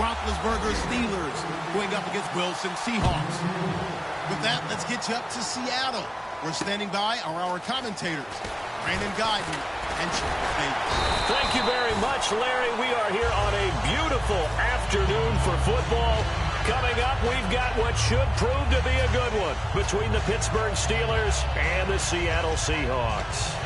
Roethlisberger Steelers going up against Wilson Seahawks. With that, let's get you up to Seattle. We're standing by our commentators, Brandon Guyton and Charles Davis. Thank you very much, Larry. We are here on a beautiful afternoon for football. Coming up, we've got what should prove to be a good one between the Pittsburgh Steelers and the Seattle Seahawks.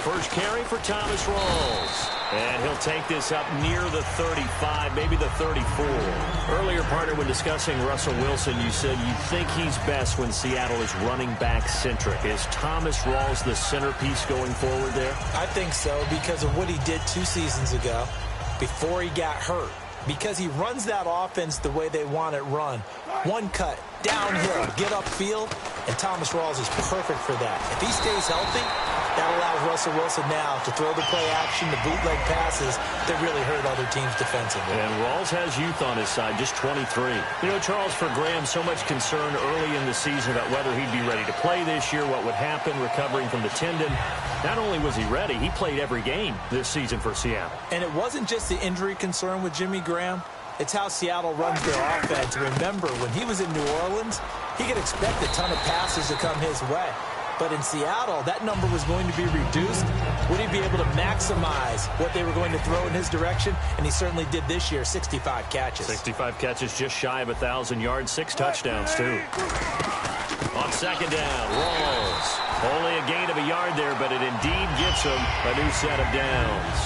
First carry for Thomas Rawls. And he'll take this up near the 35, maybe the 34. Earlier, partner, when discussing Russell Wilson, you said you think he's best when Seattle is running back centric. Is Thomas Rawls the centerpiece going forward there? I think so, because of what he did 2 seasons ago before he got hurt. Because he runs that offense the way they want it run. One cut, downhill, get upfield, and Thomas Rawls is perfect for that. If he stays healthy, that allows Russell Wilson now to throw the play action, the bootleg passes that really hurt other teams defensively. And Rawls has youth on his side, just 23. You know, Charles, for Graham, so much concern early in the season about whether he'd be ready to play this year, what would happen recovering from the tendon. Not only was he ready, he played every game this season for Seattle. And it wasn't just the injury concern with Jimmy Graham. It's how Seattle runs their offense. Remember, when he was in New Orleans, he could expect a ton of passes to come his way. But in Seattle, that number was going to be reduced. Would he be able to maximize what they were going to throw in his direction? And he certainly did this year, 65 catches. 65 catches, just shy of 1,000 yards, 6 touchdowns, too. On second down, Rawls. Only a gain of a yard there, but it indeed gets him a new set of downs.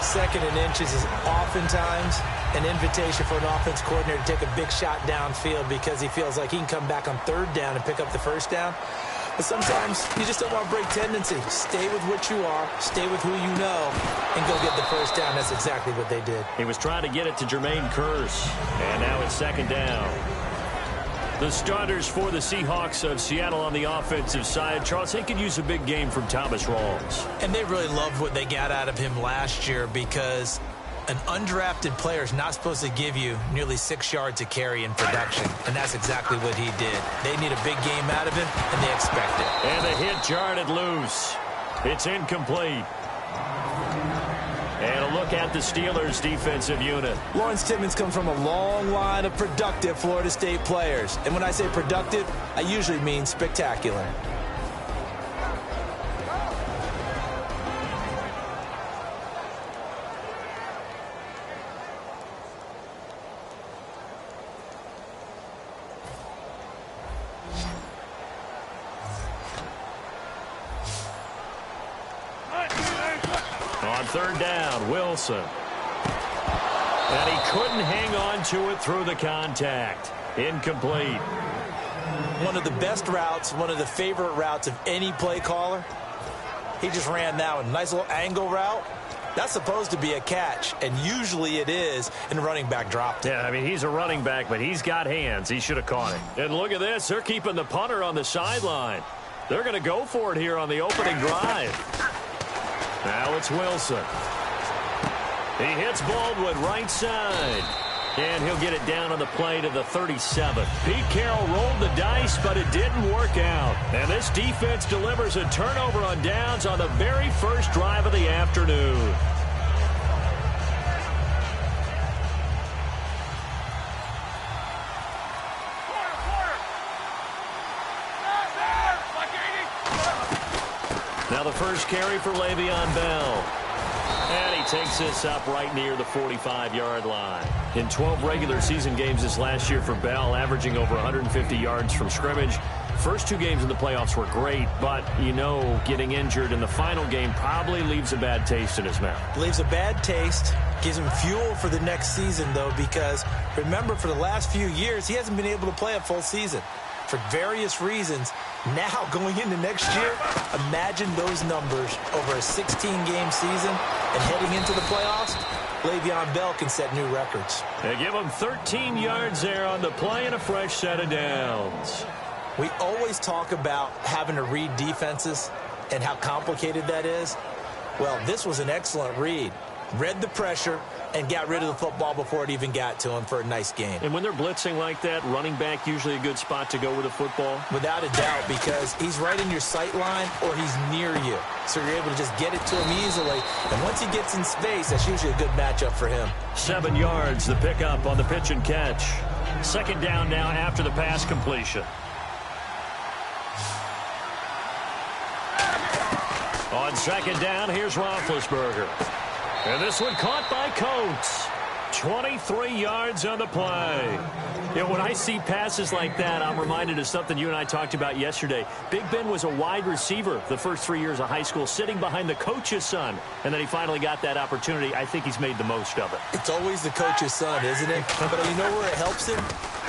Second and inches is oftentimes an invitation for an offense coordinator to take a big shot downfield because he feels like he can come back on third down and pick up the first down. But sometimes you just don't want to break tendency. Stay with what you are, stay with who you know, and go get the first down. That's exactly what they did. He was trying to get it to Jermaine Kearse, and now it's second down. The starters for the Seahawks of Seattle on the offensive side. Charles, they could use a big game from Thomas Rawls. And they really loved what they got out of him last year because an undrafted player is not supposed to give you nearly 6 yards a carry in production, and that's exactly what he did. They need a big game out of him, and they expect it. And the hit jarred it loose. It's incomplete. And a look at the Steelers' defensive unit. Lawrence Timmons comes from a long line of productive Florida State players. And when I say productive, I usually mean spectacular. On third down, Wilson. And he couldn't hang on to it through the contact. Incomplete. One of the best routes, one of the favorite routes of any play caller. He just ran that one. Nice little angle route. That's supposed to be a catch, and usually it is, and the running back dropped it. Yeah, I mean, he's a running back, but he's got hands. He should have caught it. And look at this. They're keeping the punter on the sideline. They're going to go for it here on the opening drive. Now it's Wilson. He hits Baldwin right side. And he'll get it down on the play to the 37. Pete Carroll rolled the dice, but it didn't work out. And this defense delivers a turnover on downs on the very first drive of the afternoon. Now the first carry for Le'Veon Bell. And he takes this up right near the 45-yard line. In 12 regular season games this last year for Bell, averaging over 150 yards from scrimmage. First 2 games in the playoffs were great, but, you know, getting injured in the final game probably leaves a bad taste in his mouth. Leaves a bad taste. Gives him fuel for the next season, though, because, remember, for the last few years, he hasn't been able to play a full season for various reasons. Now, going into next year, imagine those numbers over a 16-game season and heading into the playoffs. Le'Veon Bell can set new records. They give him 13 yards there on the play and a fresh set of downs. We always talk about having to read defenses and how complicated that is. Well, this was an excellent read. Read the pressure and got rid of the football before it even got to him for a nice gain. And when they're blitzing like that, running back usually a good spot to go with the football? Without a doubt, because he's right in your sight line or he's near you. So you're able to just get it to him easily. And once he gets in space, that's usually a good matchup for him. 7 yards, the pickup on the pitch and catch. Second down now after the pass completion. On second down, here's Roethlisberger. And this one caught by Coates. 23 yards on the play. You know, when I see passes like that, I'm reminded of something you and I talked about yesterday. Big Ben was a wide receiver the first 3 years of high school, sitting behind the coach's son. And then he finally got that opportunity. I think he's made the most of it. It's always the coach's son, isn't it? But you know where it helps him?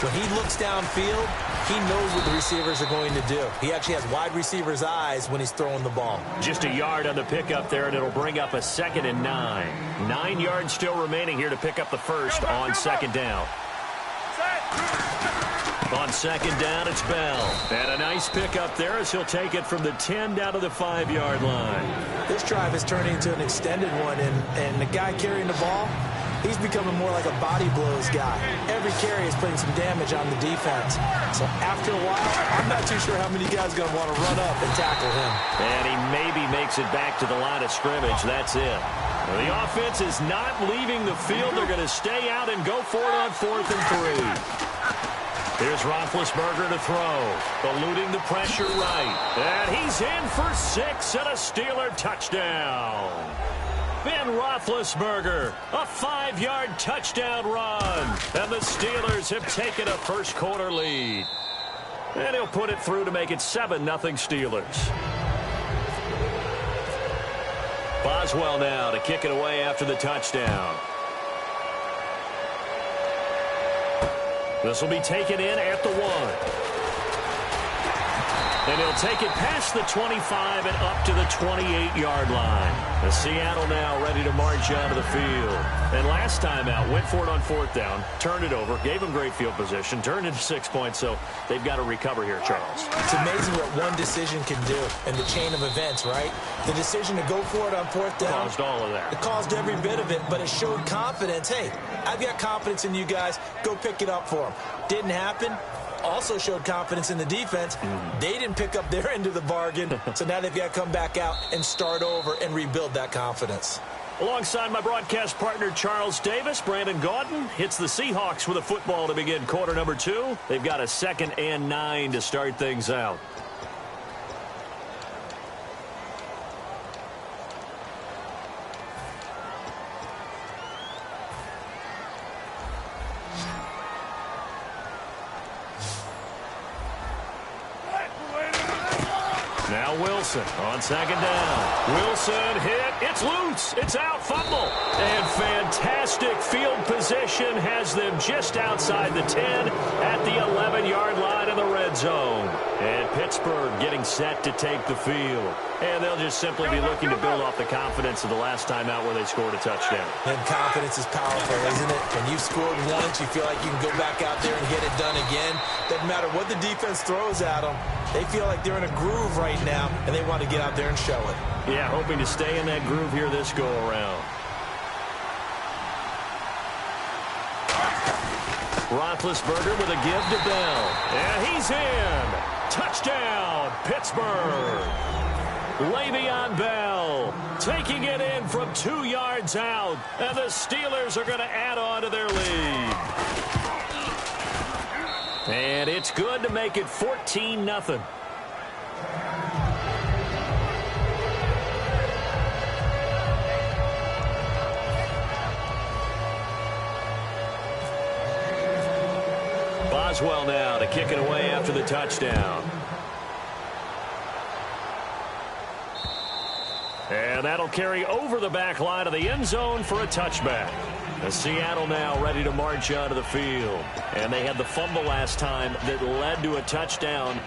When he looks downfield, he knows what the receivers are going to do. He actually has wide receivers' eyes when he's throwing the ball. Just a yard on the pickup there, and it'll bring up a 2nd and 9. 9 yards still remaining here to pick up the first on second down. On second down, it's Bell. And a nice pickup there as he'll take it from the 10 down to the 5-yard line. This drive is turning into an extended one, and the guy carrying the ball, he's becoming more like a body blows guy. Every carry is putting some damage on the defense. So after a while, I'm not too sure how many guys are going to want to run up and tackle him. And he maybe makes it back to the line of scrimmage. That's it. Well, the offense is not leaving the field. They're going to stay out and go for it on 4th and 3. Here's Roethlisberger to throw. Eluding the pressure right. And he's in for 6 and a Steeler touchdown. Ben Roethlisberger, a 5-yard touchdown run. And the Steelers have taken a first-quarter lead. And he'll put it through to make it 7-0 Steelers. Boswell now to kick it away after the touchdown. This will be taken in at the 1. And he'll take it past the 25 and up to the 28-yard line. The Seattle now ready to march onto the field. And last time out, went for it on 4th down, turned it over, gave him great field position, turned into 6 points, so they've got to recover here, Charles. It's amazing what one decision can do in the chain of events, right? The decision to go for it on 4th down. Caused all of that. It caused every bit of it, but it showed confidence. Hey, I've got confidence in you guys. Go pick it up for them. Didn't happen. Also showed confidence in the defense. They didn't pick up their end of the bargain, so now they've got to come back out and start over and rebuild that confidence. Alongside my broadcast partner, Charles Davis, Brandon Gaudin hits the Seahawks with a football to begin quarter number 2. They've got a 2nd and 9 to start things out. Now Wilson on second down. Wilson hit. It's loose. It's out. Fumble. And fantastic field position has them just outside the 10 at the 11-yard line in the red zone. And Pittsburgh getting set to take the field. And they'll just simply be looking to build off the confidence of the last time out where they scored a touchdown. And confidence is powerful, isn't it? When you've scored once, you feel like you can go back out there and get it done again. Doesn't matter what the defense throws at them. They feel like they're in a groove right now, and they want to get out there and show it. Yeah, hoping to stay in that groove here this go-around. Roethlisberger with a give to Bell. And he's in. Touchdown, Pittsburgh. Le'Veon Bell taking it in from 2 yards out. And the Steelers are going to add on to their lead. And it's good to make it 14-0. Boswell now to kick it away after the touchdown. And that'll carry over the back line of the end zone for a touchback. The Seattle now ready to march onto the field. And they had the fumble last time that led to a touchdown.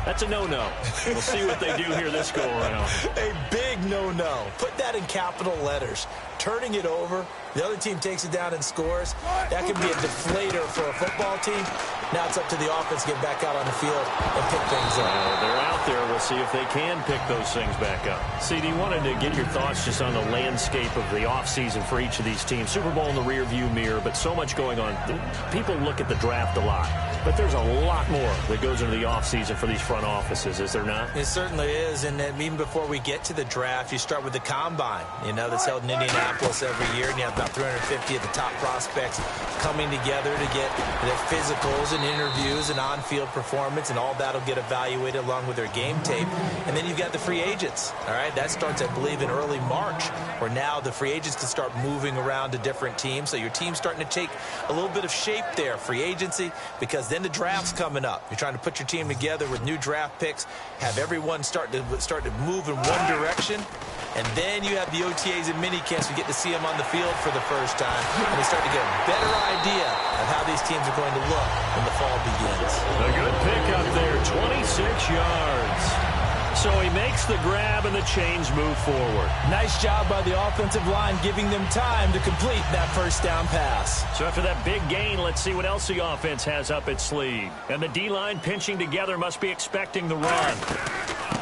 That's a no-no. We'll see what they do here this go-around. A big no-no. Put that in capital letters. turning it over. The other team takes it down and scores. That can be a deflator for a football team. Now it's up to the offense to get back out on the field and pick things up. They're out there. We'll see if they can pick those things back up. CD, wanted to get your thoughts just on the landscape of the offseason for each of these teams. Super Bowl in the rearview mirror, but so much going on. People look at the draft a lot, but there's a lot more that goes into the offseason for these front offices, is there not? It certainly is, and even before we get to the draft, you start with the combine, that's held in Indianapolis every year, and you have about 350 of the top prospects coming together to get their physicals and interviews and on-field performance, and all that will get evaluated along with their game tape. And then you've got the free agents, all right? That starts, I believe, in early March, where now the free agents can start moving around to different teams, so your team's starting to take a little bit of shape there, free agency, because then the draft's coming up. You're trying to put your team together with new draft picks, have everyone start to move in one direction, and then you have the OTAs and mini camps. We get to see them on the field for the first time, and they start to get a better idea of how these teams are going to look when the fall begins. A good pick up there, 26 yards. So he makes the grab and the chains move forward. Nice job by the offensive line, giving them time to complete that first down pass. So after that big gain, let's see what else the offense has up its sleeve. And the D-line pinching together must be expecting the run.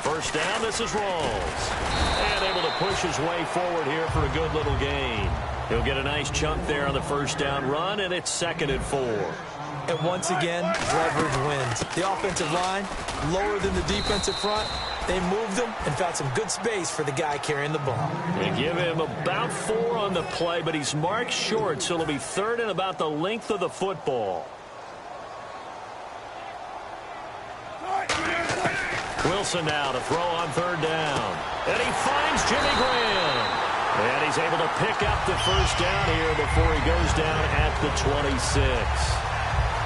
First down, this is Rawls. And able to push his way forward here for a good little gain. He'll get a nice chunk there on the first down run, and it's 2nd and 4. And once again, leverage wins. The offensive line, lower than the defensive front. They moved them and found some good space for the guy carrying the ball. They give him about 4 on the play, but he's marked short, so it'll be 3rd and about the length of the football. Wilson now to throw on 3rd down. And he finds Jimmy Graham. And he's able to pick up the first down here before he goes down at the 26.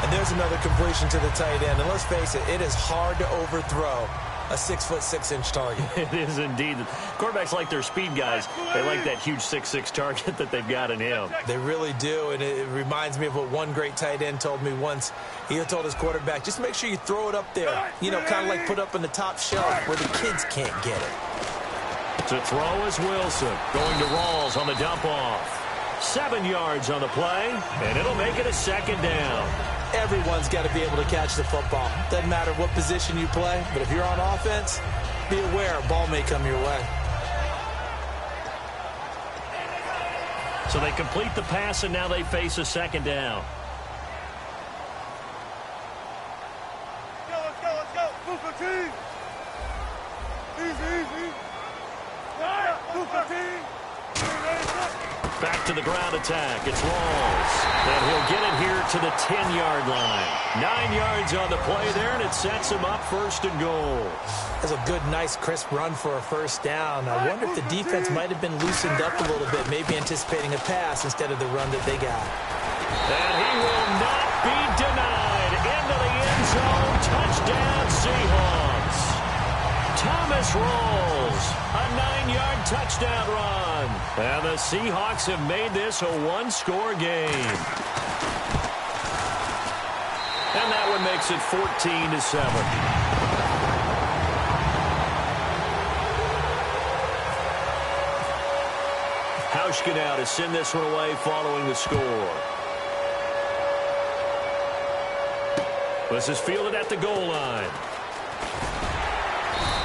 And there's another completion to the tight end. And let's face it, it is hard to overthrow a 6'6" target. It is indeed. Quarterbacks like their speed guys. They like that huge 6'6" target that they've got in him. They really do, and it reminds me of what one great tight end told me once. He told his quarterback, just make sure you throw it up there, kind of like put up in the top shelf where the kids can't get it. To throw is Wilson. Going to Rawls on the dump off. 7 yards on the play, and it'll make it a 2nd down. Everyone's got to be able to catch the football. Doesn't matter what position you play, but if you're on offense, be aware a ball may come your way. So they complete the pass, and now they face a 2nd down. Let's go. Move for team. Easy. Move for team. Back to the ground attack. It's Rawls. And he'll get it here to the 10-yard line. 9 yards on the play there, and it sets him up 1st and goal. That's a good, nice, crisp run for a first down. I wonder if the defense might have been loosened up a little bit, maybe anticipating a pass instead of the run that they got. And he will not be denied. Into the end zone. Touchdown, Seahawks. Thomas Rawls, a 9-yard touchdown run. And the Seahawks have made this a 1-score game. And that one makes it 14-7. Hauschka now to send this one away following the score. This is fielded at the goal line.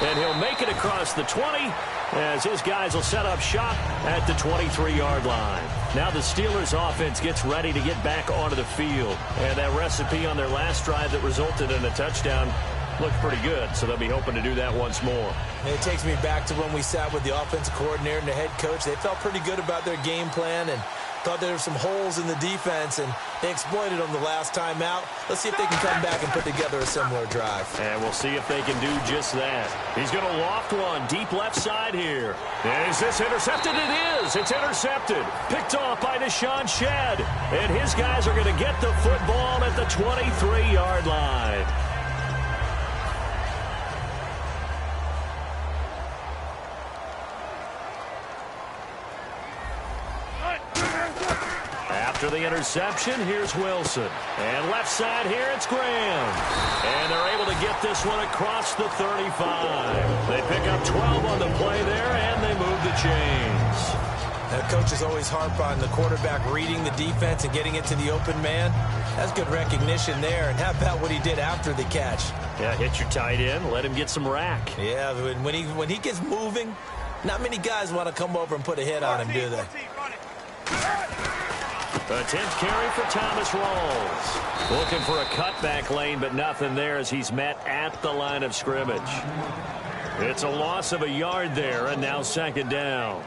And he'll make it across the 20 as his guys will set up shop at the 23-yard line. Now the Steelers offense gets ready to get back onto the field. And that recipe on their last drive that resulted in a touchdown looked pretty good, so they'll be hoping to do that once more. And it takes me back to when we sat with the offensive coordinator and the head coach. They felt pretty good about their game plan and thought there were some holes in the defense, and they exploited them the last time out. Let's see if they can come back and put together a similar drive. And we'll see if they can do just that. He's going to loft one deep left side here. And is this intercepted? It is. It's intercepted. Picked off by Deshaun Shedd. And his guys are going to get the football at the 23-yard line. After the interception, here's Wilson. And left side here, it's Graham. And they're able to get this one across the 35. They pick up 12 on the play there, and they move the chains. The coaches always harp on the quarterback reading the defense and getting it to the open man. That's good recognition there. And how about what he did after the catch? Yeah, hit your tight end, let him get some rack. Yeah, when he gets moving, not many guys want to come over and put a hit on him, do they? A 10th carry for Thomas Rawls. Looking for a cutback lane, but nothing there as he's met at the line of scrimmage. It's a loss of a yard there, and now second down.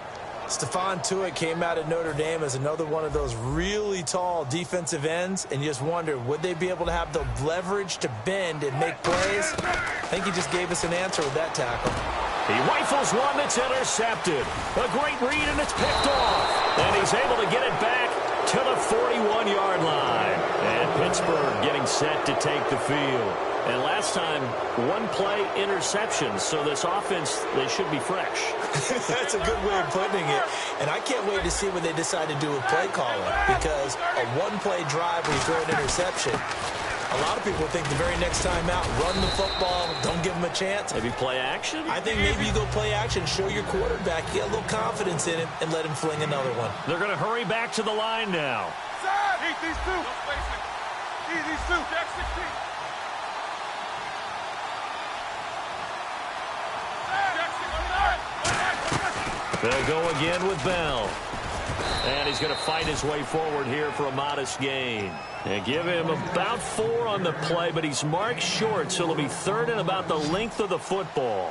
Stephon Tuitt came out of Notre Dame as another one of those really tall defensive ends, and you just wonder, would they be able to have the leverage to bend and make plays? I think he just gave us an answer with that tackle. He rifles one that's intercepted. A great read, and it's picked off. And he's able to get it back to the 41-yard line. And Pittsburgh getting set to take the field. And last time, one-play interception. So this offense, they should be fresh. That's a good way of putting it. And I can't wait to see what they decide to do with play calling. Because a one-play drive where you throw an interception, a lot of people think the very next time out, run the football, don't give them a chance. Maybe play action? I think maybe you go play action, show your quarterback, get a little confidence in him, and let him fling another one. They're going to hurry back to the line now. Heat these two. Heat these two. Jack 16. They'll go again with Bell. And he's going to fight his way forward here for a modest gain. And give him about 4 on the play, but he's marked short, so it'll be third and about the length of the football.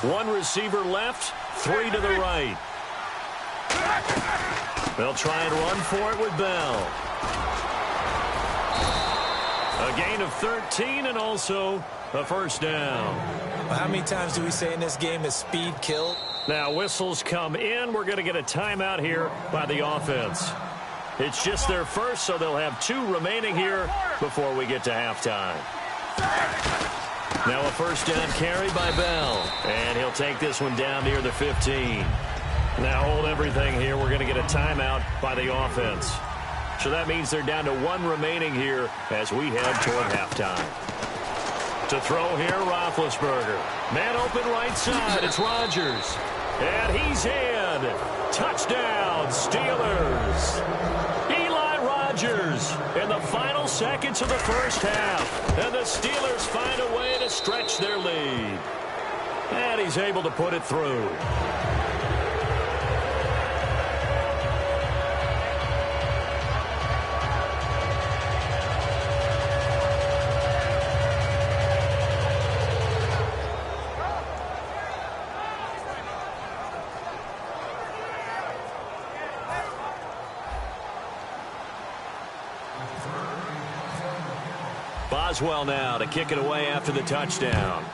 One receiver left, 3 to the right. They'll try and run for it with Bell. A gain of 13 and also a first down. Well, how many times do we say in this game is speed killed? Now whistles come in. We're going to get a timeout here by the offense. It's just their first, so they'll have 2 remaining here before we get to halftime. Now a first down carry by Bell. And he'll take this one down near the 15. Now hold everything here. We're going to get a timeout by the offense. So that means they're down to 1 remaining here as we head toward halftime. To throw here, Roethlisberger. Man open right side. It's Rodgers. And he's in. Touchdown, Steelers. Eli Rodgers in the final seconds of the first half. And the Steelers find a way to stretch their lead. And he's able to put it through. Boswell now to kick it away after the touchdown.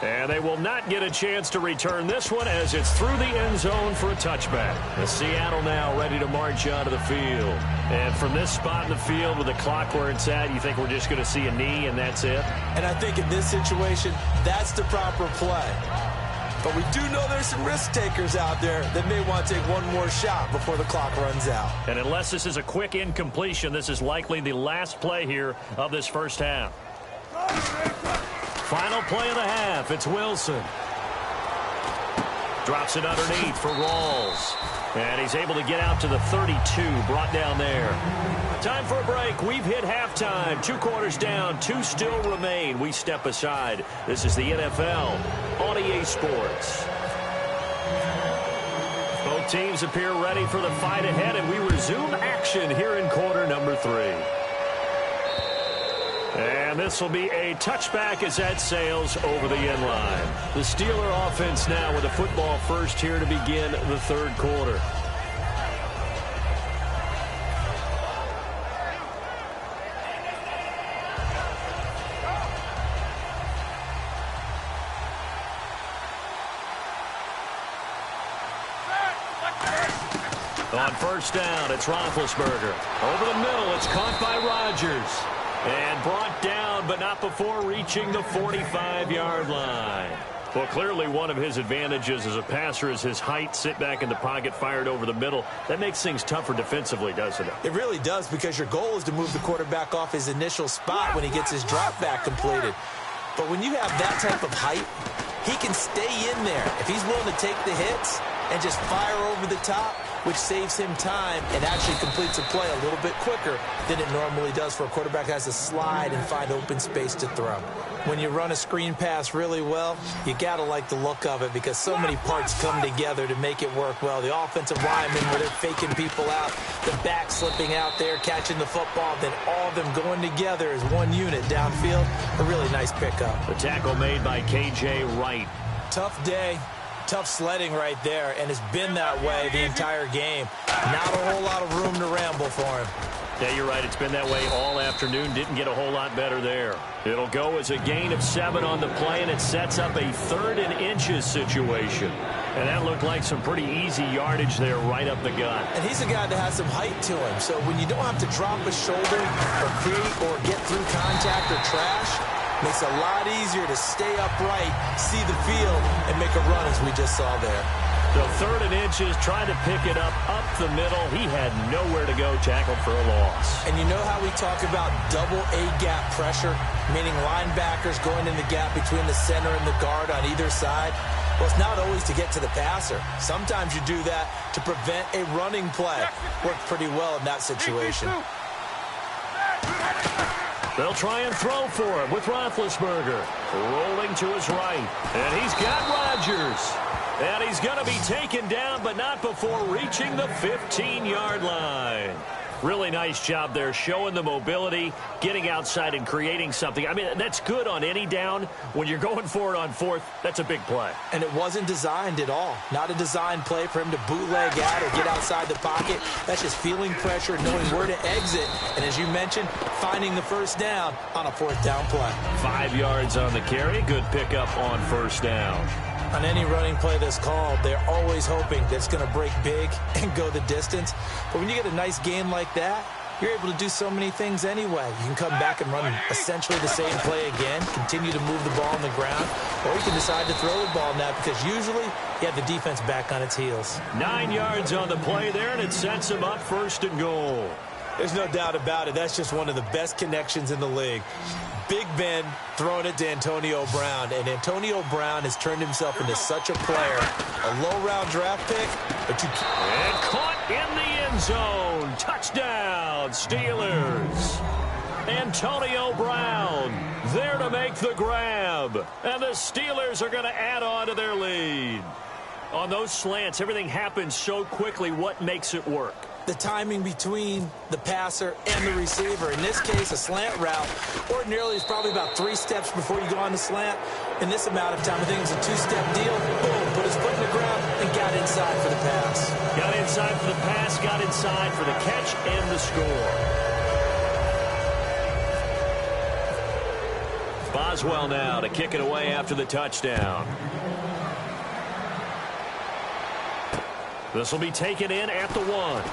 And they will not get a chance to return this one as it's through the end zone for a touchback. The Seattle now ready to march onto the field. And from this spot in the field with the clock where it's at, you think we're just going to see a knee and that's it? And I think in this situation, that's the proper play. But we do know there's some risk takers out there that may want to take one more shot before the clock runs out. And unless this is a quick incompletion, this is likely the last play here of this first half. Final play of the half. It's Wilson. Drops it underneath for Rawls. And he's able to get out to the 32, brought down there. Time for a break. We've hit halftime. 2 quarters down, 2 still remain. We step aside. This is the NFL on EA Sports. Both teams appear ready for the fight ahead, and we resume action here in quarter number 3. And this will be a touchback as that sails over the end line. The Steeler offense now with a football first here to begin the third quarter. On first down, it's Roethlisberger. Over the middle, it's caught by Rodgers. And brought down, but not before reaching the 45-yard line. Well, clearly one of his advantages as a passer is his height. Sit back in the pocket, fired over the middle. That makes things tougher defensively, doesn't it? It really does, because your goal is to move the quarterback off his initial spot when he gets his drop back completed. But when you have that type of height, he can stay in there. If he's willing to take the hits and just fire over the top, which saves him time and actually completes a play a little bit quicker than it normally does for a quarterback who has to slide and find open space to throw. When you run a screen pass really well, you got to like the look of it because so many parts come together to make it work well. The offensive linemen where they're faking people out, the back slipping out there, catching the football, then all of them going together as one unit downfield. A really nice pickup. The tackle made by K.J. Wright. Tough day. Tough sledding right there, and it's been that way the entire game. Not a whole lot of room to ramble for him. Yeah, you're right. It's been that way all afternoon. Didn't get a whole lot better there. It'll go as a gain of 7 on the play, and it sets up a 3rd and inches situation. And that looked like some pretty easy yardage there right up the gut. And he's a guy that has some height to him. So when you don't have to drop a shoulder or create or get through contact or trash, makes it a lot easier to stay upright, see the field, and make a run as we just saw there. The 3rd and inches, trying to pick it up the middle. He had nowhere to go, tackled for a loss. And you know how we talk about double A-gap pressure, meaning linebackers going in the gap between the center and the guard on either side? Well, it's not always to get to the passer. Sometimes you do that to prevent a running play. Worked pretty well in that situation. They'll try and throw for him with Roethlisberger. Rolling to his right. And he's got Rodgers. And he's going to be taken down, but not before reaching the 15-yard line. Really nice job there, showing the mobility, getting outside and creating something. I mean, that's good on any down. When you're going for it on 4th, that's a big play. And it wasn't designed at all. Not a designed play for him to bootleg out or get outside the pocket. That's just feeling pressure, knowing where to exit. And as you mentioned, finding the 1st down on a 4th down play. 5 yards on the carry. Good pickup on 1st down. On any running play that's called, they're always hoping that it's going to break big and go the distance. But when you get a nice game like that, you're able to do so many things anyway. You can come back and run essentially the same play again, continue to move the ball on the ground, or you can decide to throw the ball now because usually you have the defense back on its heels. 9 yards on the play there, and it sets him up 1st and goal. There's no doubt about it. That's just one of the best connections in the league. Big Ben throwing it to Antonio Brown, and Antonio Brown has turned himself into such a player. A low-round draft pick, but you can't. And caught in the end zone. Touchdown, Steelers. Antonio Brown there to make the grab. And the Steelers are going to add on to their lead. On those slants, everything happens so quickly. What makes it work? The timing between the passer and the receiver. In this case, a slant route ordinarily is probably about 3 steps before you go on the slant. In this amount of time, I think it's a 2-step deal. Boom, put his foot in the ground and got inside for the pass. Got inside for the pass, got inside for the catch and the score. Boswell now to kick it away after the touchdown. This will be taken in at the 1.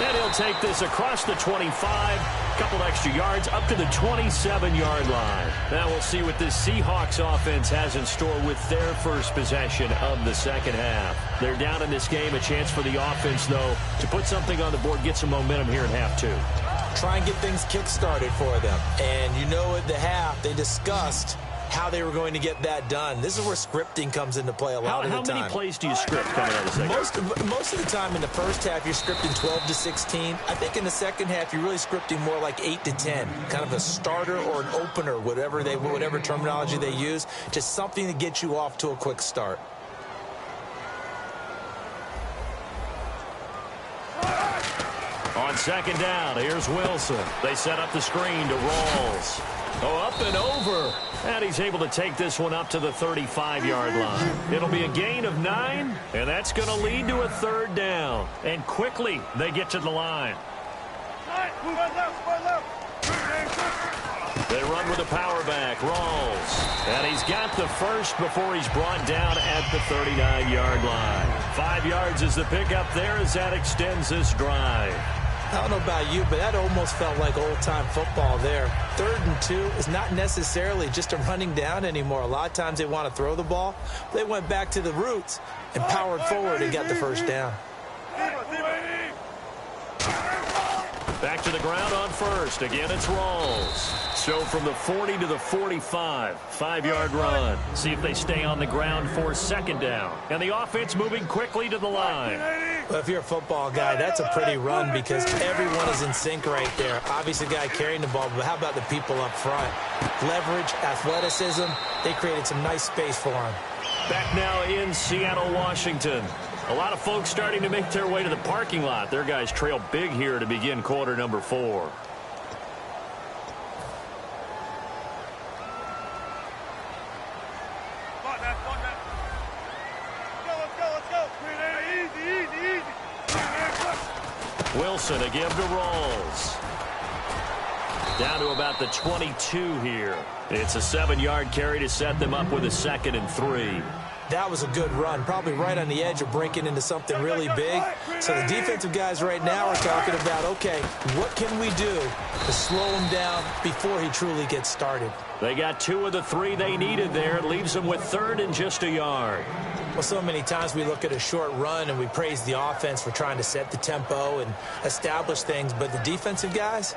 And he'll take this across the 25, couple extra yards up to the 27-yard line. Now we'll see what this Seahawks offense has in store with their first possession of the second half. They're down in this game, a chance for the offense, though, to put something on the board, get some momentum here in half 2. Try and get things kick-started for them. And you know at the half, they discussed how they were going to get that done. This is where scripting comes into play a lot of the time. How many plays do you script coming out of the second? Most of the time in the first half, you're scripting 12 to 16. I think in the second half, you're really scripting more like 8 to 10. Kind of a starter or an opener, whatever terminology they use. Just something to get you off to a quick start. On second down, here's Wilson. They set up the screen to Rawls. Up and over. And he's able to take this one up to the 35-yard line. It'll be a gain of 9, and that's going to lead to a 3rd down. And quickly, they get to the line. They run with a power back, Rawls. And he's got the first before he's brought down at the 39-yard line. 5 yards is the pickup there as that extends this drive. I don't know about you, but that almost felt like old-time football there. 3rd and 2 is not necessarily just a running down anymore. A lot of times they want to throw the ball. They went back to the roots and powered forward and got the first down. Back to the ground on first. Again, it's Rawls. So from the 40 to the 45, 5-yard run. See if they stay on the ground for second down. And the offense moving quickly to the line. Well, if you're a football guy, that's a pretty run because everyone is in sync right there. Obviously, the guy carrying the ball, but how about the people up front? Leverage, athleticism, they created some nice space for him. Back now in Seattle, Washington. A lot of folks starting to make their way to the parking lot. Their guys trail big here to begin quarter number 4. Wilson, a give to Rawls. Down to about the 22 here. It's a 7-yard carry to set them up with a 2nd and 3. That was a good run, probably right on the edge of breaking into something really big. So the defensive guys right now are talking about, okay, what can we do to slow him down before he truly gets started? They got 2 of the 3 they needed there. It leaves them with 3rd and just a yard. Well, so many times we look at a short run and we praise the offense for trying to set the tempo and establish things, but the defensive guys,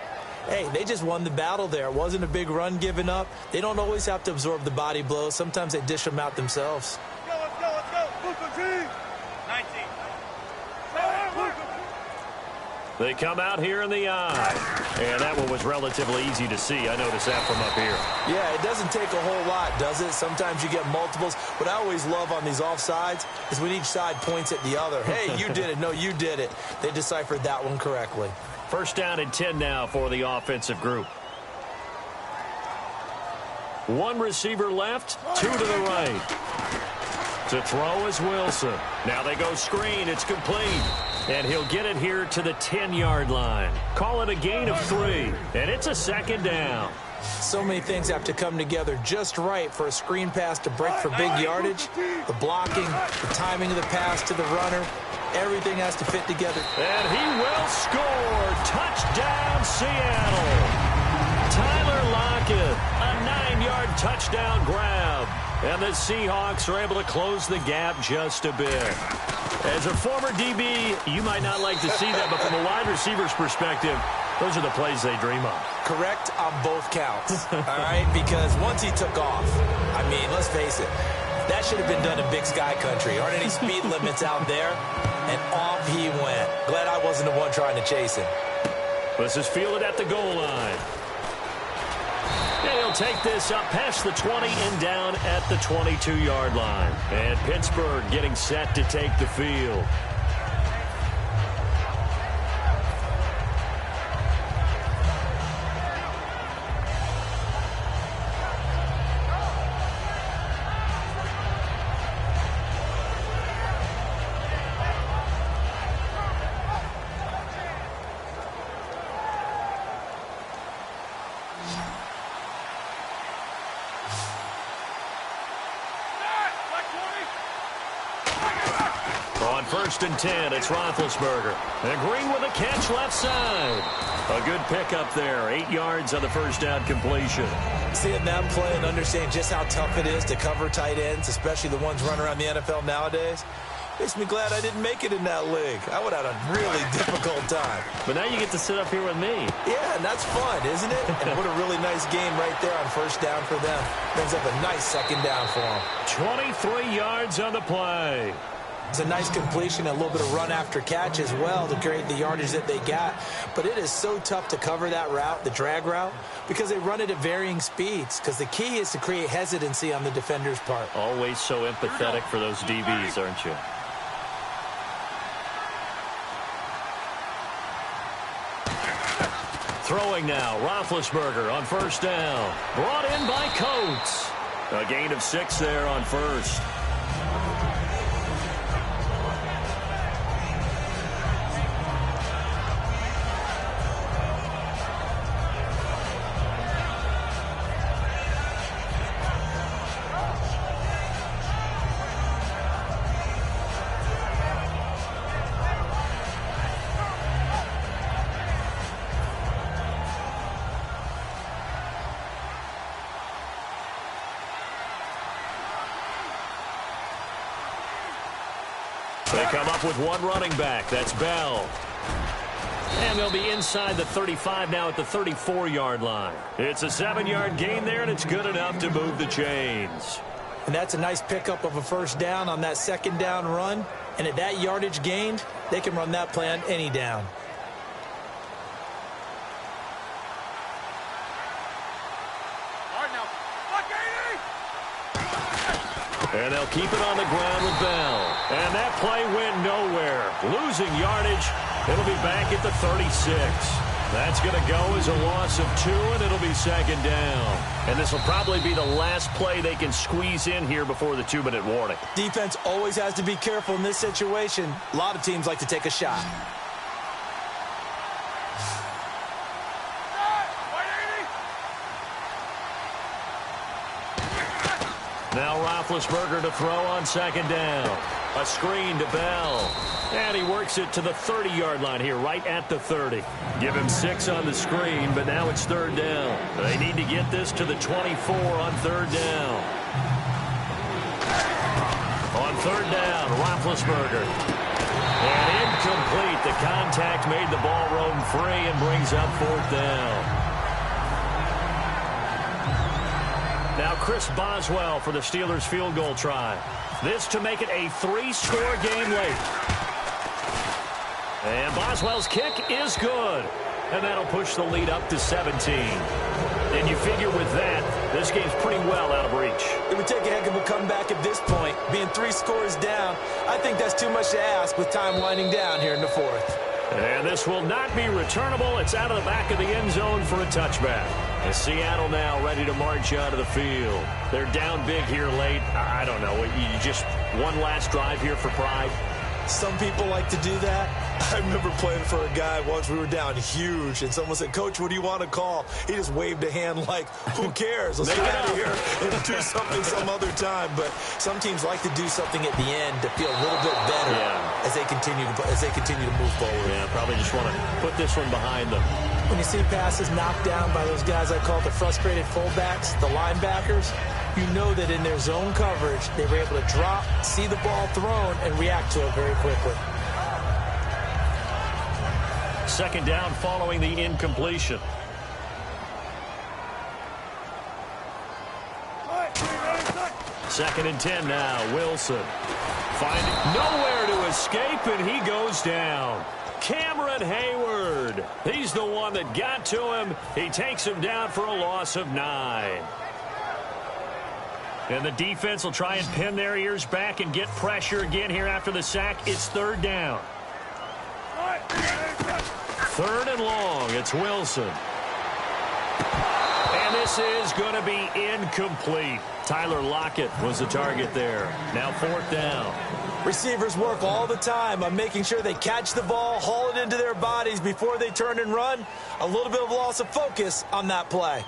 hey, they just won the battle there. It wasn't a big run given up. They don't always have to absorb the body blows. Sometimes they dish them out themselves. Let's go. Move the team. 19. They come out here in the eye. And that one was relatively easy to see. I noticed that from up here. Yeah, it doesn't take a whole lot, does it? Sometimes you get multiples. What I always love on these offsides is when each side points at the other. Hey, you did it. No, you did it. They deciphered that one correctly. First down and 10 now for the offensive group. 1 receiver left, 2 to the right. To throw is Wilson. Now they go screen. It's complete. And he'll get it here to the 10-yard line. Call it a gain of 3. And it's a 2nd down. So many things have to come together just right for a screen pass to break for big yardage. The blocking, the timing of the pass to the runner. Everything has to fit together. And he will score. Touchdown, Seattle. Tyler Lockett, a 9-yard touchdown grab. And the Seahawks are able to close the gap just a bit. As a former DB, you might not like to see that, but from a wide receiver's perspective, those are the plays they dream of. Correct on both counts, all right? Because once he took off, I mean, let's face it, that should have been done in Big Sky Country. Aren't any speed limits out there? And off he went. Glad I wasn't the one trying to chase him. This is fielded at the goal line. And he'll take this up past the 20 and down at the 22-yard line. And Pittsburgh getting set to take the field. First and 10, it's Roethlisberger. And Green with a catch left side. A good pickup there. 8 yards on the first down completion. Seeing that play and understanding just how tough it is to cover tight ends, especially the ones running around the NFL nowadays, makes me glad I didn't make it in that league. I would have had a really difficult time. But now you get to sit up here with me. Yeah, and that's fun, isn't it? And what a really nice game right there on first down for them. Brings up a nice second down for them. 23 yards on the play. It's a nice completion, a little bit of run after catch as well to create the yardage that they got. But it is so tough to cover that route, the drag route, because they run it at varying speeds. Because the key is to create hesitancy on the defender's part. Always so empathetic for those DBs, aren't you? Throwing now, Roethlisberger on first down. Brought in by Coates. A gain of 6 there on first. They come up with one running back. That's Bell. And they'll be inside the 35 now at the 34-yard line. It's a 7-yard gain there, and it's good enough to move the chains. And that's a nice pickup of a first down on that second down run. And at that yardage gained, they can run that play on any down. And they'll keep it on the ground with Bell. And that play went nowhere. Losing yardage. It'll be back at the 36. That's going to go as a loss of 2, and it'll be second down. And this will probably be the last play they can squeeze in here before the 2-minute warning. Defense always has to be careful in this situation. A lot of teams like to take a shot. Now Roethlisberger to throw on second down. A screen to Bell. And he works it to the 30-yard line here, right at the 30. Give him 6 on the screen, but now it's third down. They need to get this to the 24 on third down. On third down, Roethlisberger. And incomplete. The contact made the ball roam free and brings up fourth down. Now Chris Boswell for the Steelers field goal try. This to make it a 3-score game late. And Boswell's kick is good. And that'll push the lead up to 17. And you figure with that, this game's pretty well out of reach. It would take a heck of a comeback at this point. Being 3 scores down, I think that's too much to ask with time winding down here in the fourth. And this will not be returnable. It's out of the back of the end zone for a touchback. And Seattle now ready to march out of the field. They're down big here late. I don't know. You just one last drive here for pride. Some people like to do that. I remember playing for a guy once. We were down huge, and someone said, "Coach, what do you want to call?" He just waved a hand like, who cares? Let's get out of here and do something some other time. But some teams like to do something at the end to feel a little bit better as they continue to move forward. Yeah, probably just want to put this one behind them. When you see passes knocked down by those guys I call the frustrated fullbacks, the linebackers, you know that in their zone coverage, they were able to drop, see the ball thrown, and react to it very quickly. Second down following the incompletion. Second and 10 now. Wilson finding nowhere to escape, and he goes down. Cameron Hayward. He's the one that got to him. He takes him down for a loss of 9. And the defense will try and pin their ears back and get pressure again here after the sack. It's third down. Third and long. It's Wilson. And this is going to be incomplete. Tyler Lockett was the target there. Now fourth down. Receivers work all the time on making sure they catch the ball, haul it into their bodies before they turn and run. A little bit of loss of focus on that play.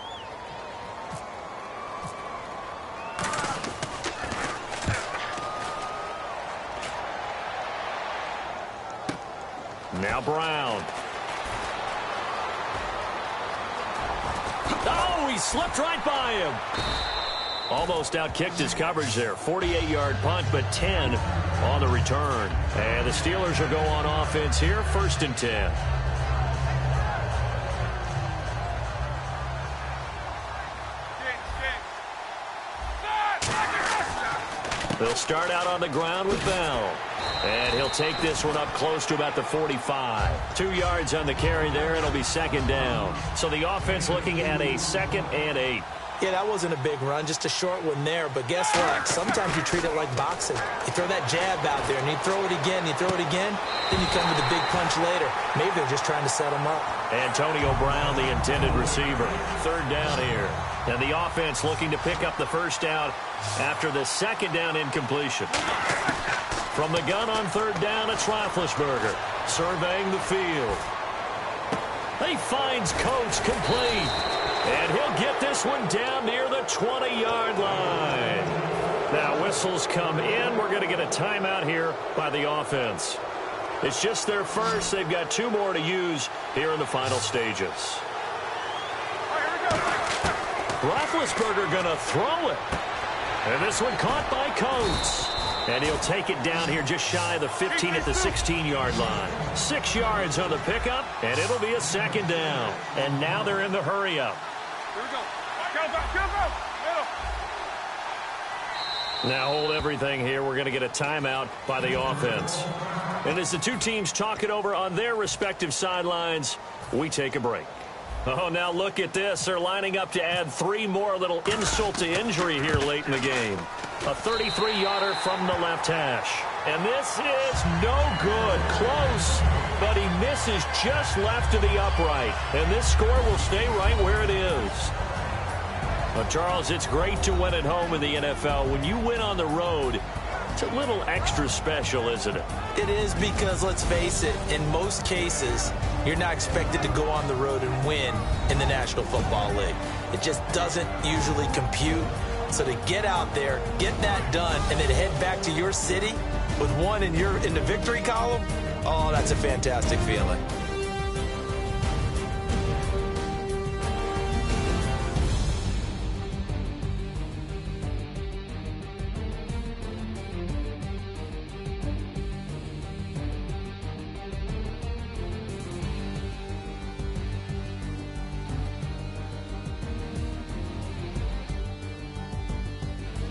Now Brown. Oh, he slipped right by him. Almost outkicked his coverage there. 48-yard punt, but 10 on the return. And the Steelers will go on offense here, first and 10. They'll start out on the ground with Bell. And he'll take this one up close to about the 45. 2 yards on the carry there, and it'll be second down. So the offense looking at a 2nd and 8. Yeah, that wasn't a big run, just a short one there. But guess what? Sometimes you treat it like boxing. You throw that jab out there, and you throw it again, then you come to the big punch later. Maybe they're just trying to set him up. Antonio Brown, the intended receiver. Third down here. And the offense looking to pick up the first down after the second down incompletion. From the gun on third down, it's Roethlisberger surveying the field. He finds Coates complete. And he'll get this one down near the 20-yard line. Now whistles come in. We're going to get a timeout here by the offense. It's just their first. They've got 2 more to use here in the final stages. Roethlisberger going to throw it. And this one caught by Coates. And he'll take it down here just shy of the 15 at the 16-yard line. 6 yards on the pickup, and it'll be a second down. And now they're in the hurry-up. Here we go. Go. Now hold everything here. We're going to get a timeout by the offense. And as the two teams talk it over on their respective sidelines, we take a break. Oh, now look at this. They're lining up to add 3 more, a little insult to injury here late in the game. A 33-yarder from the left hash. And this is no good. Close, but he misses just left to the upright. And this score will stay right where it is. Well, Charles, it's great to win at home in the NFL. When you win on the road, it's a little extra special, isn't it? It is, because, let's face it, in most cases, you're not expected to go on the road and win in the National Football League. It just doesn't usually compute. So to get out there, get that done, and then head back to your city with one in the victory column, oh, that's a fantastic feeling.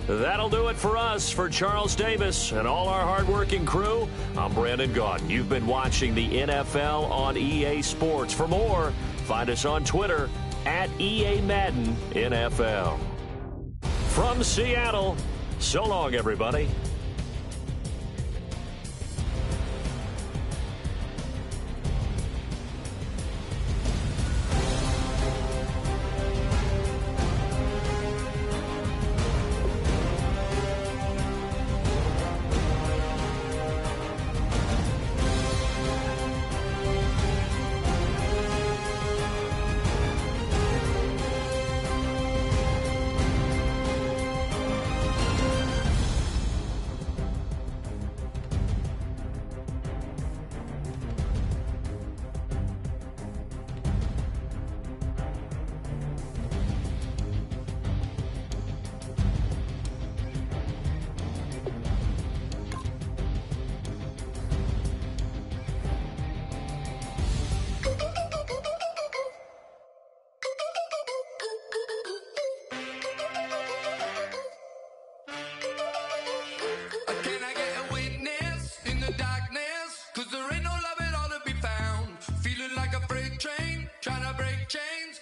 That'll do it for us. For Charles Davis and all our hardworking crew, I'm Brandon Gaudin. You've been watching the NFL on EA Sports. For more, find us on Twitter at EA Madden NFL. From Seattle, so long, everybody. Cause there ain't no love at all to be found. Feeling like a freight train, trying to break chains.